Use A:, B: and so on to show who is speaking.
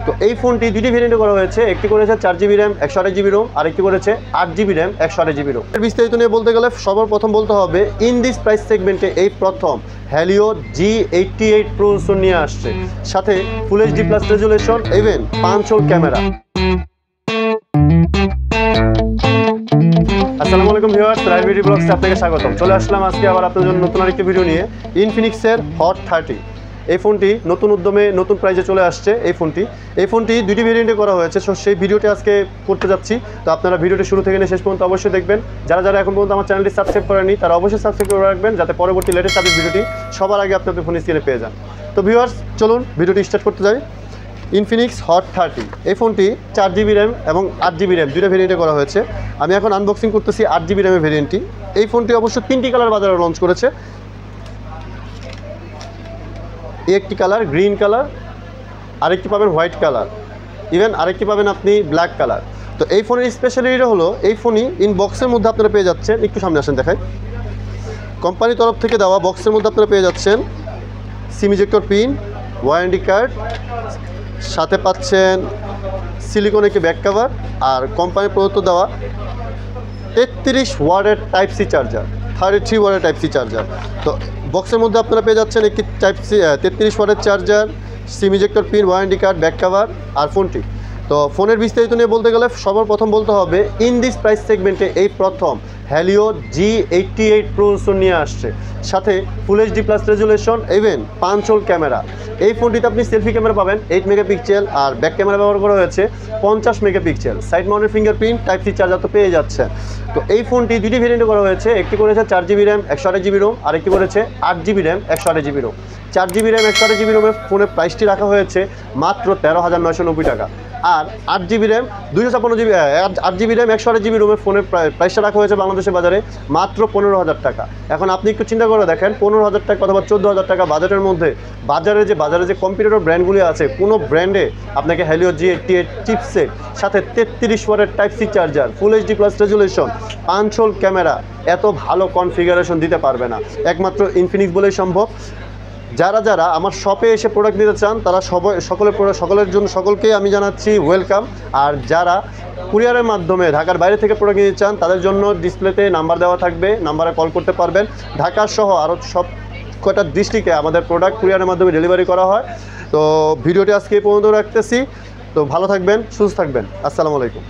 A: তো এই ফোনটি দুটি ভেরিয়েন্টে করা হয়েছে, একটি করেছে 4GB র্যাম 128GB রোম, আরেকটি করেছে 8GB র্যাম 128GB রোম। এর বিস্তারিত নিয়ে বলতে গেলে সর্বপ্রথম বলতে হবে ইন দিস প্রাইস সেগমেন্টে এই প্রথম হ্যালিও G88 প্রসেসর নিয়ে আসছে, সাথে ফুল HD plus resolution, even 5 hole camera. আসসালামু আলাইকুম ভিউয়ার্স, রাইট ভিডিও ব্লগসে আপনাকে স্বাগতম। চলে আসলাম আজকে আবার আপনাদের জন্য নতুন আরেকটি ভিডিও নিয়ে। ইনফিনিক্সের হট 30 এই ফোনটি নতুন উদ্যমে নতুন প্রাইসে চলে আসছে। এই ফোনটি দুটি ভেরিয়েন্টে করা হয়েছে, সো সেই ভিডিওটি আজকে করতে যাচ্ছি। তো আপনারা ভিডিওটি শুরু থেকে নিয়ে শেষ পর্যন্ত অবশ্যই দেখবেন। যারা এখন পর্যন্ত আমার চ্যানেলটি সাবস্ক্রাইব করেনি তারা অবশ্যই সাবস্ক্রাইব করে রাখবেন, যাতে পরবর্তী লেটেস্ট আপডেট ভিডিওটি সবার আগে আপনাদের ফোন স্ক্রিনে পেয়ে যান। তো ভিউয়ার্স, চলুন ভিডিওটি স্টার্ট করতে যাই। ইনফিনিক্স হট 30 এই ফোনটি 4GB র্যাম এবং 8GB র্যাম দুটো ভেরিয়েন্টে করা হয়েছে। আমি এখন আনবক্সিং করতেছি 8GB র্যামের ভেরিয়েন্টটি। এই ফোনটি অবশ্য 3টি কালার বাজারে লঞ্চ করেছে। একটি কালার গ্রিন কালার, আরেকটি পাবেন হোয়াইট কালার, ইভেন আরেকটি পাবেন আপনি ব্ল্যাক কালার। তো এই ফোনের স্পেশালিটি হলো এই ফোনই বক্সের মধ্যে আপনারা পেয়ে যাচ্ছেন, একটু সামনে আসেন দেখাই, কোম্পানির তরফ থেকে দেওয়া বক্সের মধ্যে আপনারা পেয়ে যাচ্ছেন সিম ইজেক্টর পিন, ওয়ারেন্টি কার্ড, সাথে পাচ্ছেন সিলিকন একটি ব্যাক কভার, আর কোম্পানির প্রদত্ত দেওয়া 33 ওয়াটের টাইপ সি চার্জার, 33 ওয়াটের টাইপ সি চার্জার। তো বক্সের মধ্যে আপনারা পেয়ে যাচ্ছেন একটি টাইপ সি 33 ওয়াটের charger, SIM ejector pin, warranty card, back cover আর ফোনটি। তো ফোনের বিস্তারিত নিয়ে বলতে গেলে সর্বপ্রথম বলতে হবে ইন দিস প্রাইস সেগমেন্টে এই প্রথম হ্যালিও G88 প্রসেসর নিয়ে আসছে, সাথে ফুল HD plus resolution, even 5 hole camera. এই ফোনটিতে আপনি সেলফি ক্যামেরা পাবেন 8 মেগাপিক্সেল, আর ব্যাক ক্যামেরা ব্যবহার করা হয়েছে 50 megapixel. Side mounted fingerprint, type C charger তো পেয়ে যাচ্ছে। তো এই ফোনটি দুটি ভেরিয়েন্টে করা হয়েছে, একটি করেছে 4GB র্যাম 128GB রোম, আরেকটি করেছে 8GB RAM 128GB Rome. 4GB RAM 128GB রোমের ফোনের প্রাইসটি রাখা হয়েছে মাত্র 13,990 টাকা, আর 8GB RAM 8GB RAM 128GB রোমের ফোনের প্রাইসটা রাখা হয়েছে বাংলাদেশের বাজারে মাত্র 15,000 টাকা। এখন আপনি একটু চিন্তা করে দেখেন, 15,000 টাকা অথবা 14,000 টাকা বাজেটের মধ্যে বাজারে যে কম্পিউটার ব্র্যান্ডগুলি আছে, কোনো ব্র্যান্ডে আপনাকে হ্যালিও G88 চিপসেট, সাথে 33 ওয়াটের type C charger, full HD plus resolution, 5 hole camera, এত ভালো কনফিগারেশন দিতে পারবে না, একমাত্র ইনফিনিক্স বলেই সম্ভব। যারা আমার শপে এসে প্রোডাক্ট নিতে চান তারা সকলকেই আমি জানাচ্ছি ওয়েলকাম। আর যারা কুরিয়ারের মাধ্যমে ঢাকার বাইরে থেকে প্রোডাক্ট নিতে চান তাদের জন্য ডিসপ্লেতে নাম্বার দেওয়া থাকবে, নাম্বারে কল করতে পারবেন। ঢাকা সহ আরও সব কয়টা ডিস্ট্রিক্টে আমাদের প্রোডাক্ট কুরিয়ারের মাধ্যমে ডেলিভারি করা হয়। তো ভিডিওটি আজকে এই পর্যন্ত রাখতেছি। তো ভালো থাকবেন, সুস্থ থাকবেন। আসসালামু আলাইকুম।